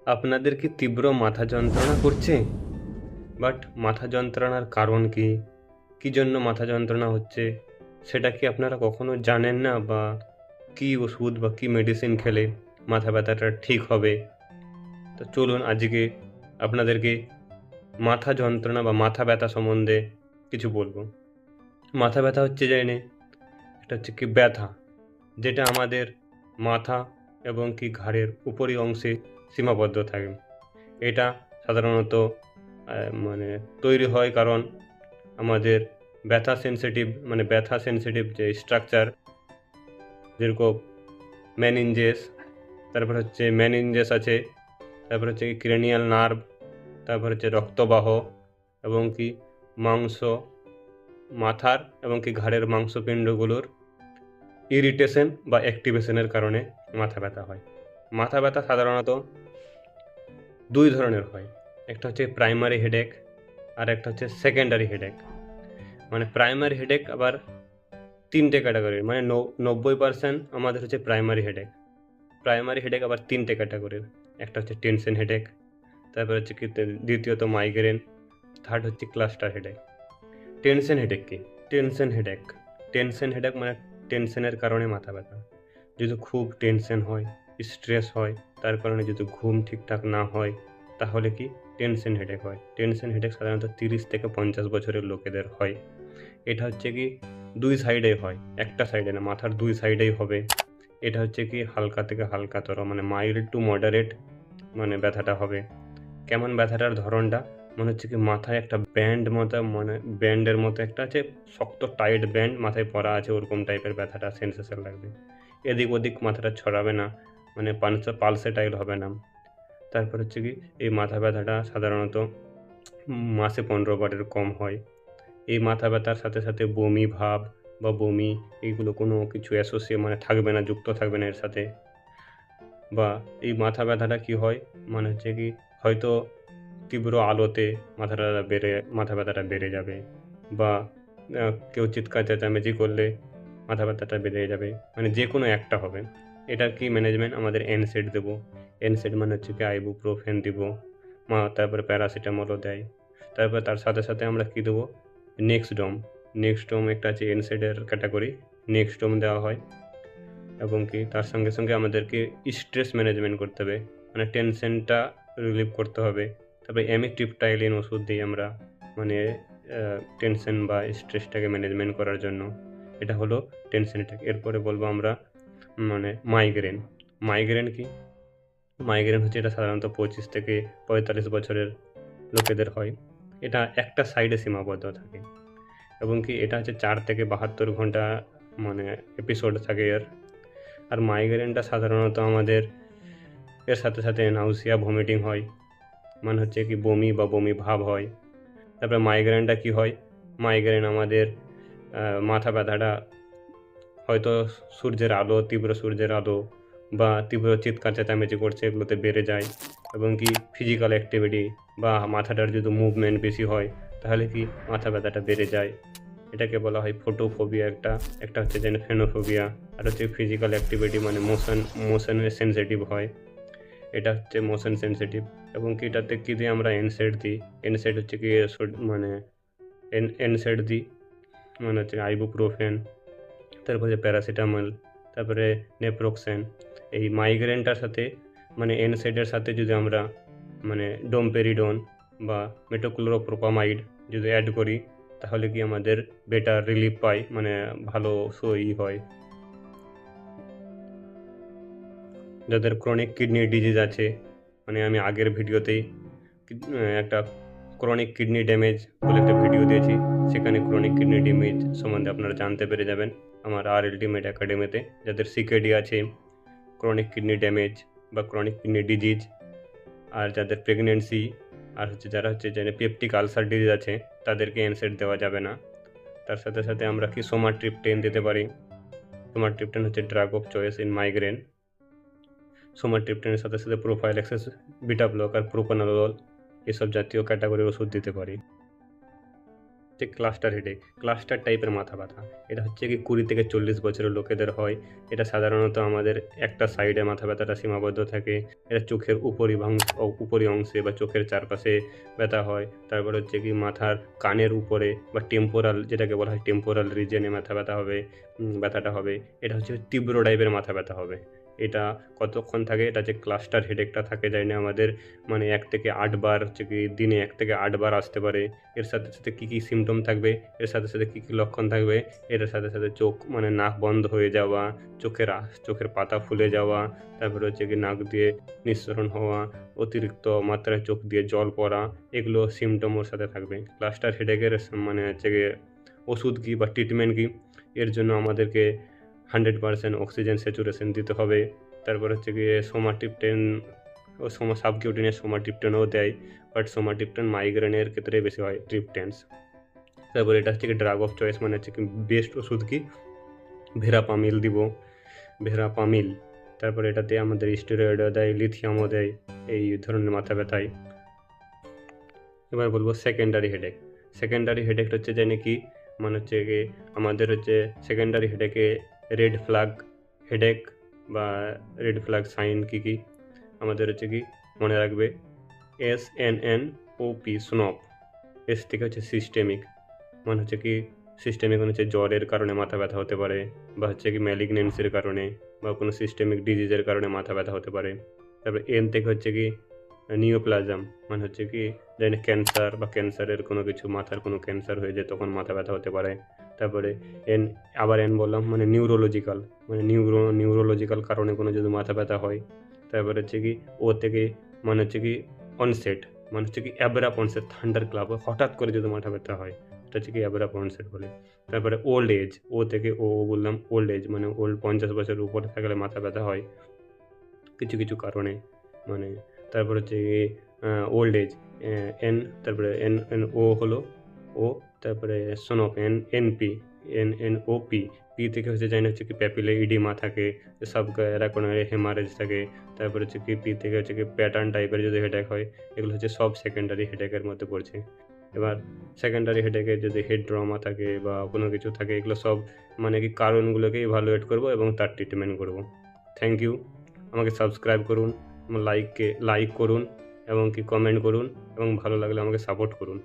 আপনাদের কি তীব্র মাথা যন্ত্রণা করছে? বাট মাথা যন্ত্রণার কারণ কি? কী জন্য মাথা যন্ত্রণা হচ্ছে? সেটা কি আপনারা কখনো জানেন না? বা কী ওষুধ বা কী মেডিসিন খেলে মাথা ব্যথাটা ঠিক হবে? তো চলুন আজকে আপনাদেরকে মাথা যন্ত্রণা বা মাথা ব্যথা সম্বন্ধে কিছু বলবো। মাথা ব্যথা হচ্ছে এটা হচ্ছে কি ব্যথা, যেটা আমাদের মাথা এবং কি ঘাড়ের উপরি অংশে সীমাবদ্ধ থাকে। এটা সাধারণত মানে তৈরি হয় কারণ আমাদের ব্যথা সেনসিটিভ যে স্ট্রাকচার, যেরকম মেনিনজেস আছে, তারপর হচ্ছে কি ক্রেনিয়াল নার্ভ, তারপর হচ্ছে রক্তবাহ এবং কি মাথার এবং কি ঘাড়ের মাংসপিণ্ডগুলোর ইরিটেশন বা অ্যাক্টিভেশনের কারণে মাথা ব্যথা হয়। মাথা ব্যথা সাধারণত দুই ধরনের হয়, একটা হচ্ছে প্রাইমারি হেডেক আর একটা হচ্ছে সেকেন্ডারি হেডেক। মানে প্রাইমারি হেডেক আবার তিনটে ক্যাটাগরির, মানে 90% আমাদের হচ্ছে প্রাইমারি হেডেক আবার তিনটে ক্যাটাগরির। একটা হচ্ছে টেনশন হেডেক, তারপর হচ্ছে কি দ্বিতীয়ত মাইগ্রেন, থার্ড হচ্ছে ক্লাস্টার হেডেক। টেনশন হেডেক কি? টেনশন হেডেক মানে টেনশনের কারণে মাথা ব্যথা। যদি খুব টেনশন হয়, স্ট্রেস হয়, তার কারণে যদি ঘুম ঠিকঠাক না হয়, তাহলে কি টেনশন হেডেক হয়। টেনশন হেডেক সাধারণত 30 থেকে 50 বছরের লোকেদের হয়। এটা হচ্ছে কি দুই সাইডে হয়, একটা সাইডে না, মাথার দুই সাইডেই হবে। এটা হচ্ছে কি হালকা থেকে হালকাতর, মানে মাইল্ড টু মডারেট মানে ব্যথাটা হবে। কেমন ব্যথাটার ধরনটা? মনে হচ্ছে কি মাথায় একটা ব্যান্ডের মতো একটা আছে, শক্ত টাইট ব্যান্ড মাথায় পরা আছে, ওরকম টাইপের ব্যথাটা সেন্সেশন লাগবে। এদিক ওদিক মাথাটা ছড়াবে না, মানে পালসেটাইল হবে না। তারপর হচ্ছে কি এই মাথা ব্যথাটা সাধারণত মাসে 15 বারের কম হয়। এই মাথা ব্যথার সাথে সাথে বমি ভাব বা বমি, এইগুলো কোনো কিছু মানে থাকবে না, যুক্ত থাকবে না এর সাথে। বা এই মাথা ব্যথাটা কি হয়, মানে হচ্ছে কি হয়তো তীব্র আলোতে মাথা ব্যথাটা বেড়ে যাবে, বা কেউ চিৎকার চেঁচামেচি করলে মাথা ব্যথাটা বেড়ে যাবে, মানে যে কোনো একটা হবে। এটার কি ম্যানেজমেন্ট? আমাদের এনসেড দেবো। এনসেড মানে হচ্ছে কি আইবুপ্রোফেন দিব, তারপরে প্যারাসিটামলও দেয়। তারপর তার সাথে সাথে আমরা কি দেবো? নেক্সডোম একটা আছে এনসেডের ক্যাটাগরি, নেক্সডোম দেওয়া হয়। এবং কি তার সঙ্গে সঙ্গে আমাদেরকে স্ট্রেস ম্যানেজমেন্ট করতে হবে, মানে টেনশনটা রিলিভ করতে হবে। তারপরে অ্যামিট্রিপটাইলিন ওষুধ দিই আমরা, মানে টেনশন বা স্ট্রেসটাকে ম্যানেজমেন্ট করার জন্য। এটা হলো টেনশন অ্যাটাক। এরপরে বলবো আমরা মানে মাইগ্রেন কি? মাইগ্রেন হচ্ছে এটা সাধারণত 25 থেকে 45 বছরের লোকেদের হয়। এটা একটা সাইডে সীমাবদ্ধ থাকে এবং কি এটা হচ্ছে 4 থেকে 72 ঘন্টা মানে এপিসোড থাকে এর। আর মাইগ্রেনটা সাধারণত আমাদের এর সাথে সাথে নাউসিয়া, ভমিটিং হয়, মানে হচ্ছে কি বমি বা বমি ভাব হয়। তারপরে মাইগ্রেনটা কি হয়? মাইগ্রেন আমাদের মাথা ব্যথাটা হয়তো তীব্র সূর্যের আলো বা তীব্র চিৎকার চেঁচামেচি করছে, এগুলোতে বেড়ে যায়। এবং কি ফিজিক্যাল অ্যাক্টিভিটি বা মাথাটার যদি মুভমেন্ট বেশি হয়, তাহলে কি মাথা ব্যথাটা বেড়ে যায়। এটাকে বলা হয় ফোটোফোবিয়া একটা হচ্ছে যে ফেনোফোবিয়া। আর হচ্ছে ফিজিক্যাল অ্যাক্টিভিটি মানে মোশনের সেনসিটিভ হয়, এটা হচ্ছে মোশন সেনসিটিভ। এবং কি এটাতে কি দিই আমরা? এনসেড দিই। এনসেড হচ্ছে কি মানে এনসেড দিই, মানে হচ্ছে আইবুপ্রোফেন, তারপরে প্যারাসিটামল, তারপরে নেপ্রোক্সেন। এই মাইগ্রেনটার সাথে মানে এনসেডের সাথে যদি আমরা মানে ডোমপেরিডন বা মেটোক্লোরোপ্রোপামাইড যদি অ্যাড করি, তাহলে কি আমাদের বেটার রিলিফ পাই, মানে ভালো হয়। যাদের ক্রনিক কিডনি ডিজিজ আছে, মানে আমি আগের ভিডিওতেই একটা ক্রনিক কিডনি ড্যামেজ বলে একটা ভিডিও দিয়েছি, সেখানে ক্রনিক কিডনি ড্যামেজ সম্বন্ধে আপনারা জানতে পেরে যাবেন আমার আলটিমেট একাডেমিতে। যাদের সিকেডি আছে, ক্রনিক কিডনি ড্যামেজ বা ক্রনিক কিডনি ডিজিজ, আর যাদের প্রেগনেন্সি, আর যারা পেপটিক আলসার ডিজিজ আছে, তাদেরকে এনসেড দেওয়া যাবে না। তার সাথে সাথে আমরা কি সোমাট্রিপটেন দিতে পারি। সোমাট্রিপটেন হচ্ছে drug of choice in migraine. সোমাট্রিপটেনের সাথে সাথে প্রোফাইল্যাক্সিস, বিটা ব্লকার, প্রোপানালোল, এসব জাতীয় ক্যাটাগরির ওষুধ দিতে পারি। হচ্ছে ক্লাস্টার হেডেক, ক্লাস্টার টাইপের মাথা ব্যথা। এটা হচ্ছে কি 20 থেকে 40 বছরের লোকেদের হয়। এটা সাধারণত আমাদের একটা সাইডে মাথা ব্যথাটা সীমাবদ্ধ থাকে। এটা চোখের উপরি অংশে বা চোখের চারপাশে ব্যথা হয়। তারপর হচ্ছে কি মাথার কানের উপরে বা টেম্পোরাল, যেটাকে বলা হয় টেম্পোরাল রিজিয়নে ব্যথাটা হবে। এটা হচ্ছে তীব্র টাইপের মাথা ব্যথা হবে। এটা কতক্ষণ থাকে? এটা যে ক্লাস্টার হেডেকটা থাকে জানি আমাদের 1 থেকে 8 বার হচ্ছে কি দিনে 1 থেকে 8 বার আসতে পারে। এর সাথে সাথে কী সিমটম থাকবে, এর সাথে সাথে কী লক্ষণ থাকবে, এর সাথে সাথে চোখ নাক বন্ধ হয়ে যাওয়া, চোখের পাতা ফুলে যাওয়া, তারপরে হচ্ছে কি নাক দিয়ে নিঃসরণ হওয়া, অতিরিক্ত মাত্রায় চোখ দিয়ে জল পড়া, এগুলো সিমটম ওর সাথে থাকবে। ক্লাস্টার হেডেকের হচ্ছে গিয়ে ওষুধ কী বা ট্রিটমেন্ট কী? এর জন্য আমাদেরকে 100% অক্সিজেন স্যাচুরেশন দিতে হবে। তারপর হচ্ছে গিয়ে সোমাটিপটেন সাবকিউটেনিয়াস সোমাটিপটেনও দেয়, বাট সোমাটিপটেন মাইগ্রেনের ক্ষেত্রে বেশি হয় ট্রিপটেন্স। তারপর এটা হচ্ছে কি ড্রাগ অফ চয়েস, হচ্ছে কি বেস্ট ওষুধ কি? ভেরাপামিল দিব, ভেরাপামিল। তারপর এটাতে আমাদের স্টেরয়েডও দেয়, লিথিয়ামও দেয় এই ধরনের মাথা ব্যথায়। এবার বলবো সেকেন্ডারি হেডেক। সেকেন্ডারি হেডেকটা হচ্ছে জানি কি হচ্ছে কি আমাদের হচ্ছে সেকেন্ডারি হেডেকে রেড ফ্ল্যাগ হেডেক বা রেড ফ্ল্যাগ সাইন কী আমাদের হচ্ছে কি মনে রাখবে। SNNOP স্নপ। এস থেকে হচ্ছে সিস্টেমিক, হচ্ছে কি সিস্টেমিক হচ্ছে জ্বরের কারণে মাথা ব্যথা হতে পারে, বা হচ্ছে কি ম্যালিগনেন্সির কারণে বা কোনো সিস্টেমিক ডিজিজের কারণে মাথা ব্যথা হতে পারে। তারপর এন থেকে হচ্ছে কি নিওপ্লাজম, হচ্ছে কি যেন ক্যান্সার বা ক্যান্সারের কোনো কিছু, মাথার কোনো ক্যান্সার হয়ে যায় তখন মাথা ব্যথা হতে পারে। তারপরে এন বললাম নিউরোলজিক্যাল, নিউরোলজিক্যাল কারণে কোনো যদি মাথা ব্যথা হয়। তারপরে হচ্ছে কি ও থেকে হচ্ছে কি অনসেট, হচ্ছে কি অ্যাব্রাপ্ট অনসেট, থান্ডার ক্লাব, হঠাৎ করে যদি মাথা ব্যথা হয় এটা হচ্ছে কি অ্যাব্রাপ্ট অনসেট বলে। তারপরে ওল্ড এজ, ও থেকে ও বললাম ওল্ড এজ, 50 বছরের উপরে থাকলে মাথা ব্যথা হয় কিছু কিছু কারণে। তারপর হচ্ছে ওল্ড এজ এন, তারপরে ও হলো ও, তারপরে সোনপ NNOP। পি থেকে হচ্ছে হচ্ছে কি প্যাপিলে ইডিমা থাকে, সব কোনো হেমারেজ থাকে। তারপর হচ্ছে কি পি থেকে হচ্ছে কি প্যাটার্ন টাইপের যদি হেডেক হয়, এগুলো হচ্ছে সব সেকেন্ডারি হেডেকের মধ্যে পড়ছে। এবার সেকেন্ডারি হেডেকের যদি হেড ট্রমা থাকে বা কোনো কিছু থাকে, এগুলো সব কি কারণগুলোকে ইভালুয়েট করব এবং তার ট্রিটমেন্ট করব। Thank you. আমাকে সাবস্ক্রাইব করুন, লাইক করুন এবং কি কমেন্ট করুন এবং ভালো লাগলে আমাকে সাপোর্ট করুন।